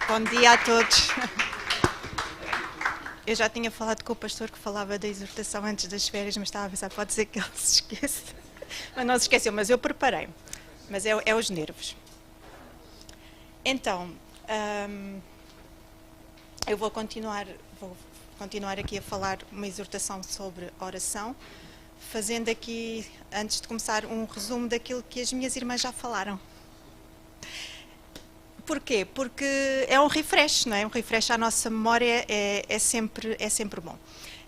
Bom dia a todos. Eu já tinha falado com o pastor que falava da exortação antes das férias, mas estava a pensar, pode ser que ele se esqueça. Mas não se esqueceu, mas eu preparei. Mas é os nervos. Então, eu vou continuar aqui a falar uma exortação sobre oração, fazendo aqui, antes de começar, um resumo daquilo que as minhas irmãs já falaram. Porquê? Porque é um refresh, não é? Um refresh à nossa memória é sempre bom.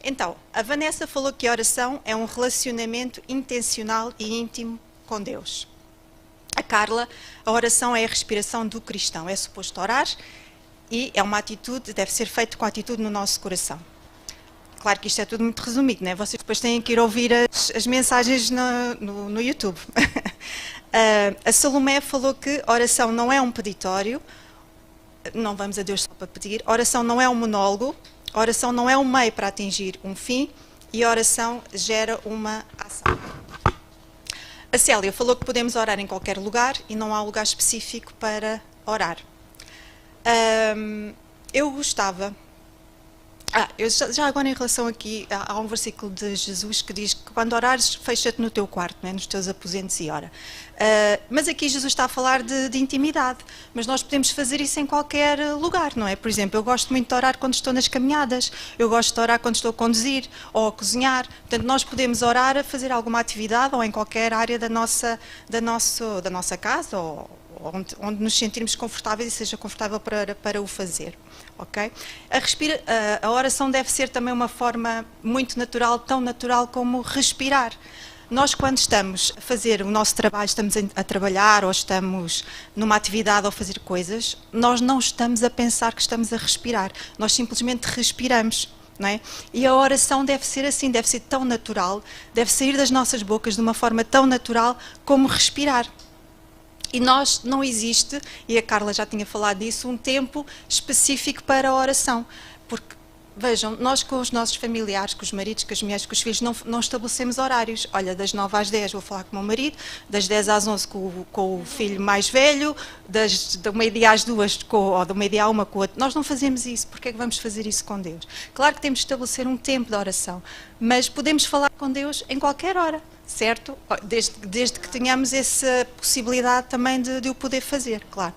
Então, a Vanessa falou que a oração é um relacionamento intencional e íntimo com Deus. A Carla, a oração é a respiração do cristão. É suposto orar e é uma atitude, deve ser feito com atitude no nosso coração. Claro que isto é tudo muito resumido, não é? Vocês depois têm que ir ouvir as mensagens no YouTube. A Salomé falou que oração não é um peditório, não vamos a Deus só para pedir, oração não é um monólogo, oração não é um meio para atingir um fim e oração gera uma ação. A Célia falou que podemos orar em qualquer lugar e não há lugar específico para orar. Eu gostava... eu já agora em relação aqui, há um versículo de Jesus que diz que quando orares, fecha-te no teu quarto, não é? Nos teus aposentos e ora. Mas aqui Jesus está a falar de intimidade, mas nós podemos fazer isso em qualquer lugar, não é? Por exemplo, eu gosto muito de orar quando estou nas caminhadas, eu gosto de orar quando estou a conduzir ou a cozinhar, portanto nós podemos orar a fazer alguma atividade ou em qualquer área da nossa casa ou onde nos sentirmos confortáveis e seja confortável para o fazer. Okay? A oração deve ser também uma forma muito natural, tão natural como respirar. Nós, quando estamos a fazer o nosso trabalho, estamos a trabalhar ou estamos numa atividade ou a fazer coisas, nós não estamos a pensar que estamos a respirar, nós simplesmente respiramos. Não é? E a oração deve ser assim, deve ser tão natural, deve sair das nossas bocas de uma forma tão natural como respirar. E não existe, e a Carla já tinha falado disso, um tempo específico para a oração. Porque, vejam, nós com os nossos familiares, com os maridos, com as mulheres, com os filhos, não estabelecemos horários. Olha, das 9 às 10 vou falar com o meu marido, das 10 às 11 com o filho mais velho, do meio-dia às 2 ou do meio-dia à 1 com o outro. Nós não fazemos isso. Porquê é que vamos fazer isso com Deus? Claro que temos de estabelecer um tempo de oração, mas podemos falar com Deus em qualquer hora. Certo? Desde que tenhamos essa possibilidade também de o poder fazer, claro.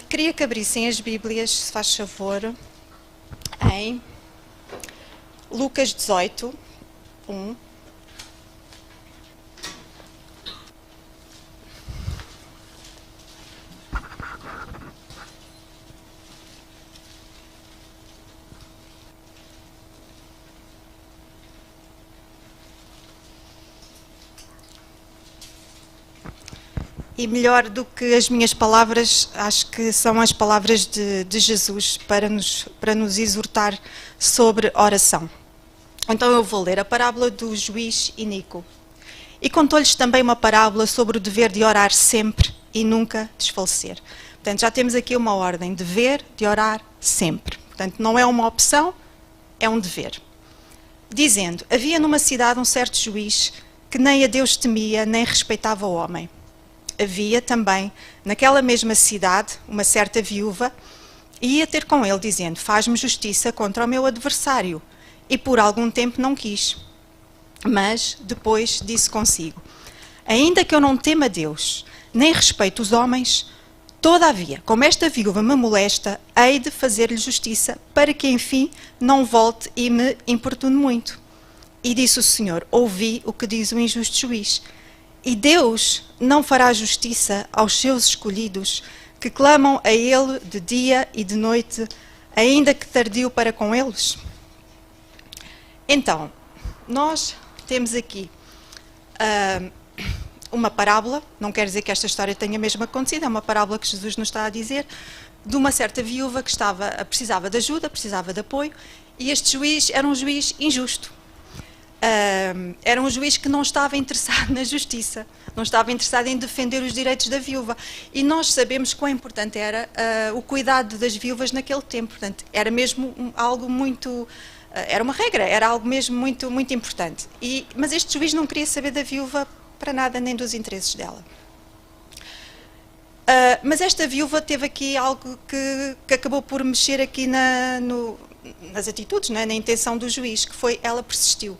Queria que abrissem as Bíblias, se faz favor, em Lucas 18, 1. E melhor do que as minhas palavras, acho que são as palavras de Jesus para nos exortar sobre oração. Então eu vou ler a parábola do juiz Inico. E contou-lhes também uma parábola sobre o dever de orar sempre e nunca desfalecer. Portanto, já temos aqui uma ordem, dever de orar sempre. Portanto, não é uma opção, é um dever. Dizendo, havia numa cidade um certo juiz que nem a Deus temia, nem respeitava o homem. Havia também, naquela mesma cidade, uma certa viúva, e ia ter com ele, dizendo, faz-me justiça contra o meu adversário. E por algum tempo não quis. Mas depois disse consigo, ainda que eu não tema Deus, nem respeito os homens, todavia, como esta viúva me molesta, hei de fazer-lhe justiça, para que, enfim, não volte e me importune muito. E disse o Senhor, ouvi o que diz o injusto juiz. E Deus não fará justiça aos seus escolhidos, que clamam a Ele de dia e de noite, ainda que tardio para com eles? Então, nós temos aqui uma parábola, não quer dizer que esta história tenha mesmo acontecido, é uma parábola que Jesus nos está a dizer, de uma certa viúva que precisava de ajuda, precisava de apoio, e este juiz era um juiz injusto. Era um juiz que não estava interessado na justiça, não estava interessado em defender os direitos da viúva. E nós sabemos quão importante era o cuidado das viúvas naquele tempo. Portanto, era mesmo algo muito... era uma regra, era algo mesmo muito, muito importante. Mas este juiz não queria saber da viúva para nada, nem dos interesses dela. Mas esta viúva teve aqui algo que acabou por mexer aqui nas atitudes, não é? Na intenção do juiz, que foi, ela persistiu.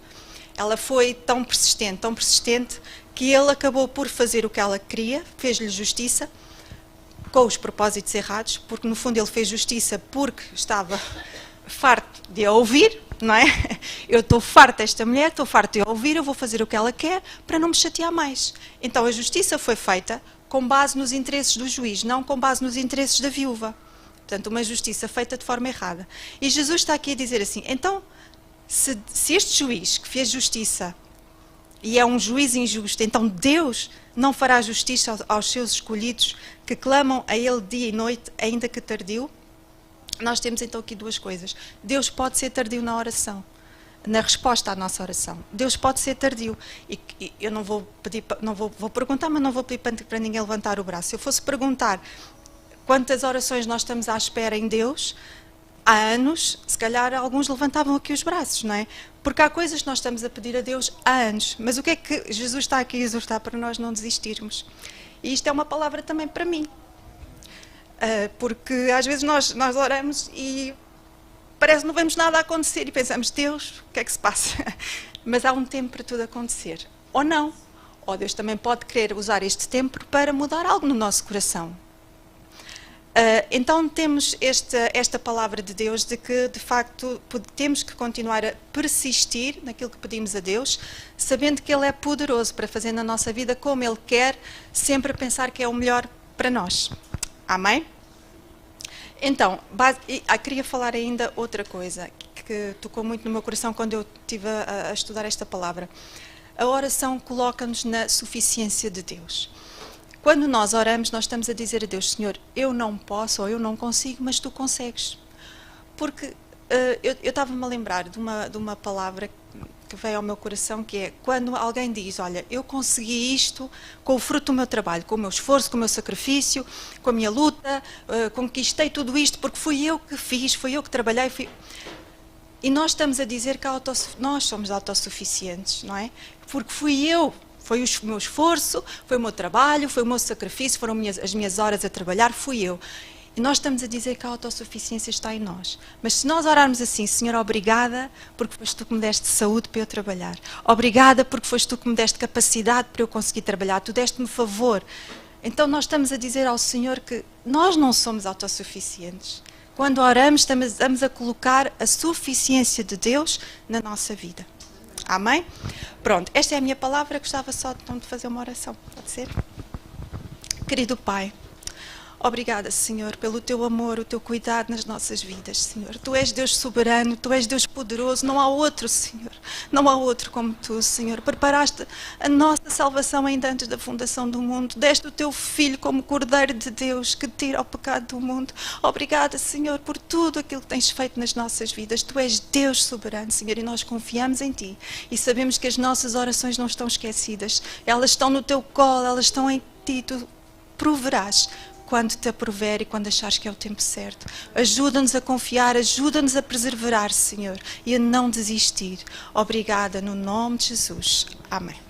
Ela foi tão persistente, que ele acabou por fazer o que ela queria, fez-lhe justiça, com os propósitos errados, porque no fundo ele fez justiça porque estava farto de a ouvir, não é? Eu estou farto desta mulher, estou farto de a ouvir, eu vou fazer o que ela quer para não me chatear mais. Então a justiça foi feita com base nos interesses do juiz, não com base nos interesses da viúva. Portanto, uma justiça feita de forma errada. E Jesus está aqui a dizer assim, então, se este juiz que fez justiça e é um juiz injusto, então Deus não fará justiça aos seus escolhidos que clamam a Ele dia e noite, ainda que tardio? Nós temos então aqui duas coisas. Deus pode ser tardio na oração, na resposta à nossa oração. Deus pode ser tardio. E eu não vou pedir, vou perguntar, mas não vou pedir para ninguém levantar o braço. Se eu fosse perguntar quantas orações nós estamos à espera em Deus, há anos, se calhar alguns levantavam aqui os braços, não é? Porque há coisas que nós estamos a pedir a Deus há anos. Mas o que é que Jesus está aqui a exortar para nós não desistirmos? E isto é uma palavra também para mim. Porque às vezes nós oramos e parece que não vemos nada a acontecer e pensamos, Deus, o que é que se passa? Mas há um tempo para tudo acontecer. Ou não. Ou Deus também pode querer usar este tempo para mudar algo no nosso coração. Então temos esta palavra de Deus de que de facto temos que continuar a persistir naquilo que pedimos a Deus, sabendo que Ele é poderoso para fazer na nossa vida como Ele quer, sempre a pensar que é o melhor para nós. Amém? Então, queria falar ainda outra coisa que tocou muito no meu coração quando eu estive a estudar esta palavra. A oração coloca-nos na suficiência de Deus. Quando nós oramos, nós estamos a dizer a Deus, Senhor, eu não posso ou eu não consigo, mas Tu consegues. Porque eu estava-me a lembrar de uma palavra que veio ao meu coração, que é quando alguém diz, olha, eu consegui isto com o fruto do meu trabalho, com o meu esforço, com o meu sacrifício, com a minha luta, conquistei tudo isto porque fui eu que fiz, fui eu que trabalhei. E nós estamos a dizer que nós somos autossuficientes, não é? Porque fui eu. Foi o meu esforço, foi o meu trabalho, foi o meu sacrifício, foram as minhas horas a trabalhar, fui eu. E nós estamos a dizer que a autossuficiência está em nós. Mas se nós orarmos assim, Senhor, obrigada porque foste Tu que me deste saúde para eu trabalhar. Obrigada porque foste Tu que me deste capacidade para eu conseguir trabalhar. Tu deste-me favor. Então nós estamos a dizer ao Senhor que nós não somos autossuficientes. Quando oramos, estamos a colocar a suficiência de Deus na nossa vida. Amém? Pronto, esta é a minha palavra, gostava só então de fazer uma oração, pode ser? Querido Pai, obrigada, Senhor, pelo Teu amor, o Teu cuidado nas nossas vidas, Senhor. Tu és Deus soberano, Tu és Deus poderoso, não há outro, Senhor. Não há outro como Tu, Senhor. Preparaste a nossa salvação ainda antes da fundação do mundo. Deste o Teu Filho como Cordeiro de Deus que tira o pecado do mundo. Obrigada, Senhor, por tudo aquilo que Tens feito nas nossas vidas. Tu és Deus soberano, Senhor, e nós confiamos em Ti. E sabemos que as nossas orações não estão esquecidas. Elas estão no Teu colo, elas estão em Ti. Tu proverás quando Te aprover e quando achares que é o tempo certo. Ajuda-nos a confiar, ajuda-nos a perseverar, Senhor, e a não desistir. Obrigada, no nome de Jesus. Amém.